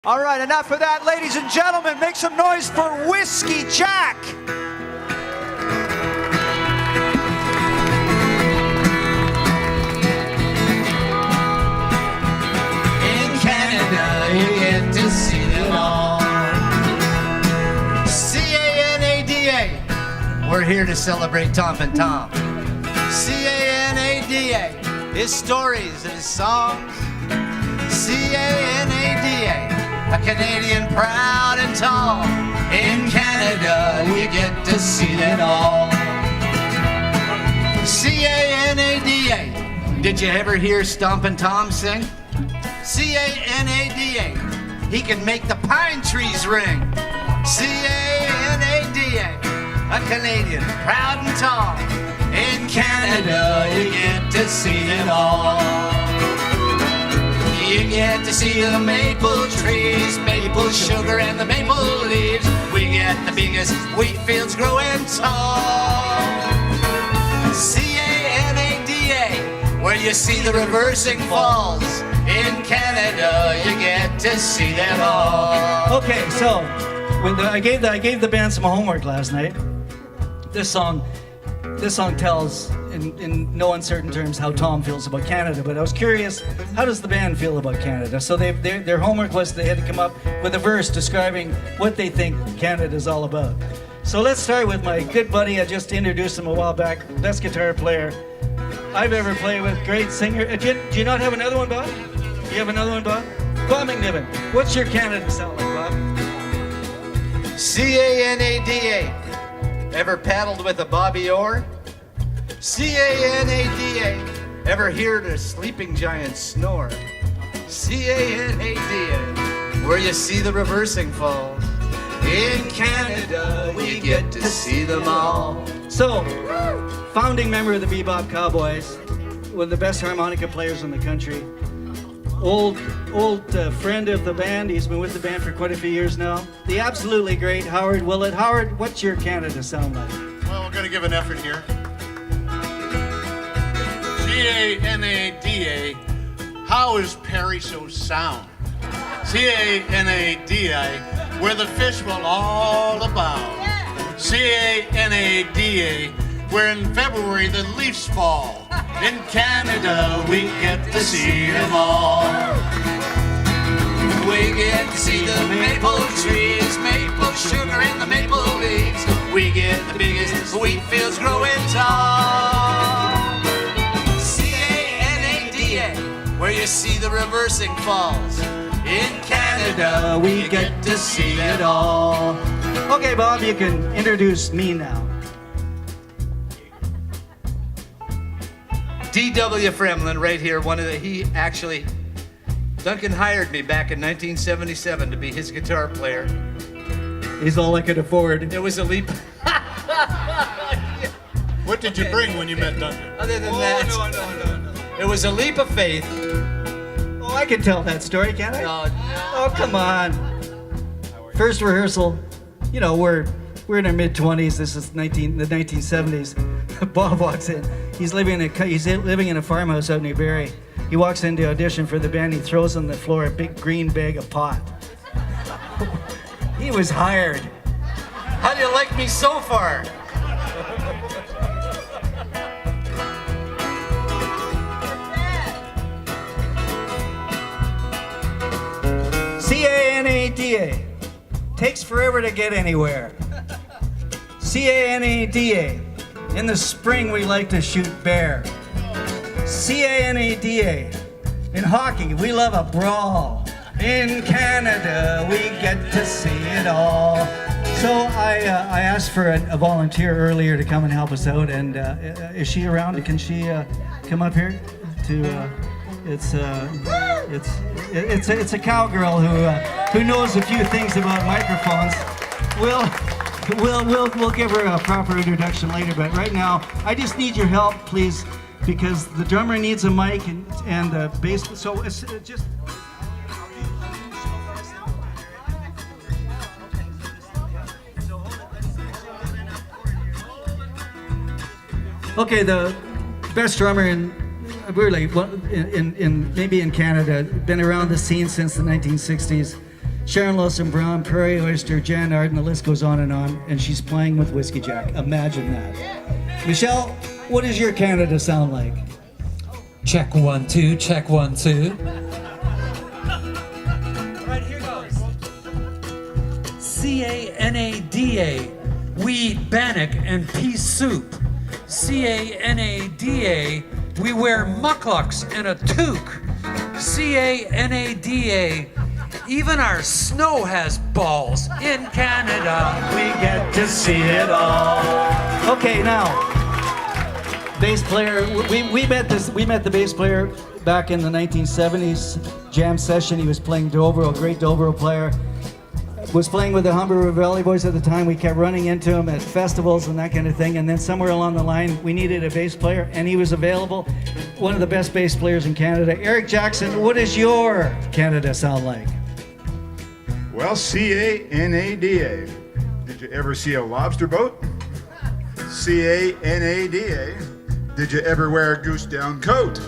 All right, enough of that, ladies and gentlemen. Make some noise for Whiskey Jack. In Canada, you get to see it all. C-A-N-A-D-A. We're here to celebrate Tom and Tom. C-A-N-A-D-A. His stories and his songs. C-A-N-A-D-A. A Canadian proud and tall. In Canada, you get to see it all. C-A-N-A-D-A. Did you ever hear Stompin' Tom sing? C-A-N-A-D-A. He can make the pine trees ring. C-A-N-A-D-A. A Canadian proud and tall. In Canada, you get to see it all. You get to see the maple trees, maple sugar and the maple leaves. We get the biggest wheat fields growing tall. C-A-N-A-D-A, where you see the reversing falls. In Canada, you get to see them all. Okay, so when I gave the band some homework last night. This song tells in no uncertain terms how Tom feels about Canada, but I was curious, how does the band feel about Canada? So their homework was they had to come up with a verse describing what they think Canada is all about. So let's start with my good buddy. I just introduced him a while back, best guitar player I've ever played with, great singer. Do you not have another one, Bob? Do you have another one, Bob? Bob McNiven, what's your Canada sound like, Bob? C-A-N-A-D-A. Ever paddled with a bobby oar? C-A-N-A-D-A. Ever heard a sleeping giant snore? C-A-N-A-D-A. Where you see the reversing falls. In Canada, we get to see them all. So, founding member of the Bebop Cowboys, one of the best harmonica players in the country, old friend of the band. He's been with the band for quite a few years now. The absolutely great Howard Willett. Howard, what's your Canada sound like? Well, I'm going to give an effort here. C-A-N-A-D-A. How is Perry so sound? C-A-N-A-D-A. Where the fish will all abound. C-A-N-A-D-A. Where in February the leaves fall. In Canada, we get to see them all. We get to see the maple trees, maple sugar and the maple leaves. We get the biggest wheat fields growing tall. C-A-N-A-D-A, where you see the reversing falls. In Canada, we get to see it all. Okay, Bob, you can introduce me now. D.W. Fremlin right here, Duncan hired me back in 1977 to be his guitar player. He's all I could afford. It was a leap. What did you bring when you met Duncan? Other than that, No. it was a leap of faith. Oh, I can tell that story, can't I? No. Oh, come on. First rehearsal, you know, we're in our mid-20s. This is the 1970s. Bob walks in. He's living in a farmhouse out near Barrie. He walks in to audition for the band. He throws on the floor a big green bag of pot. He was hired. How do you like me so far? C-A-N-A-D-A. Takes forever to get anywhere. C-A-N-A-D-A. In the spring, we like to shoot bear. C-A-N-A-D-A. In hockey, we love a brawl. In Canada, we get to see it all. So I asked for a volunteer earlier to come and help us out, and is she around? Can she come up here? It's a cowgirl who knows a few things about microphones. We'll give her a proper introduction later, but right now I just need your help, please, because the drummer needs a mic and the bass. So it's just. Okay, the best drummer in maybe in Canada, been around the scene since the 1960s. Sharon Lawson Brown, Prairie Oyster, Jan Arden, the list goes on, and she's playing with Whiskey Jack. Imagine that. Michelle, what does your Canada sound like? Check 1 2, check 1 2. Right, here goes. Canada, wheat, bannock, and pea soup. Canada, we wear mucklucks and a toque. Canada, even our snow has balls. In Canada, We get to see it all. Okay, now, bass player. We met the bass player back in the 1970s jam session. He was playing dobro, a great dobro player. Was playing with the Humber Valley Boys at the time. We kept running into him at festivals and that kind of thing. And then somewhere along the line, we needed a bass player, and he was available. One of the best bass players in Canada. Eric Jackson, what does your Canada sound like? Well, Canada. Did you ever see a lobster boat? Canada. Did you ever wear a goose down coat?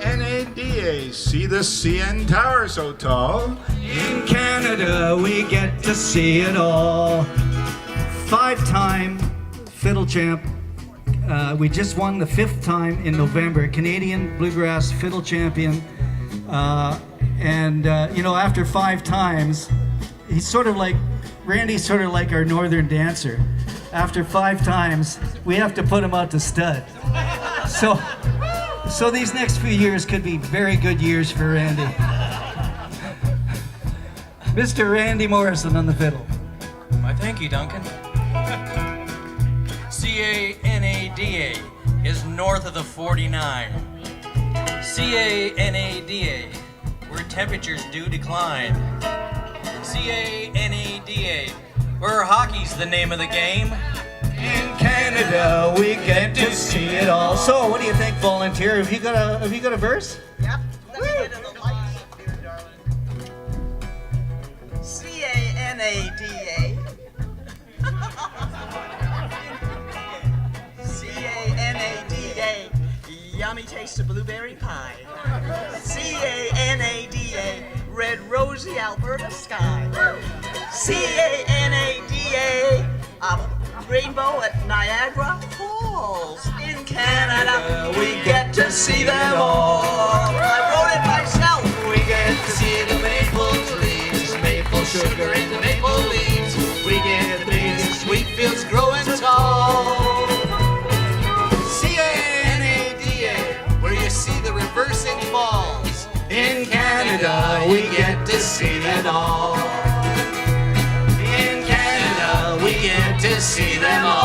Canada. See the CN Tower so tall? In Canada, we get to see it all. 5-time fiddle champ. We just won the 5th time in November. Canadian bluegrass fiddle champion. After 5 times, he's sort of like, Randy's sort of like our northern dancer. After 5 times, we have to put him out to stud. So these next few years could be very good years for Randy. Mr. Randy Morrison on the fiddle. Why, thank you, Duncan. Canada is north of the 49. Canada, where temperatures do decline. Canada, where hockey's the name of the game. In Canada, we get to see it all. So, what do you think, volunteer? Have you got a verse? Yep. Let me get in the lights here, darling. Canada. Canada. Yummy taste of blueberry pie. Canada. Red rosy Alberta sky. Canada. Rainbow at Niagara Falls. In Canada, we get to see them all. I wrote it myself. We get to see the maple trees, maple sugar in the maple leaves. We get the biggest wheat fields growing tall. Canada, where you see the reversing falls. In Canada, we get to see them all. In Canada, we get to see them all.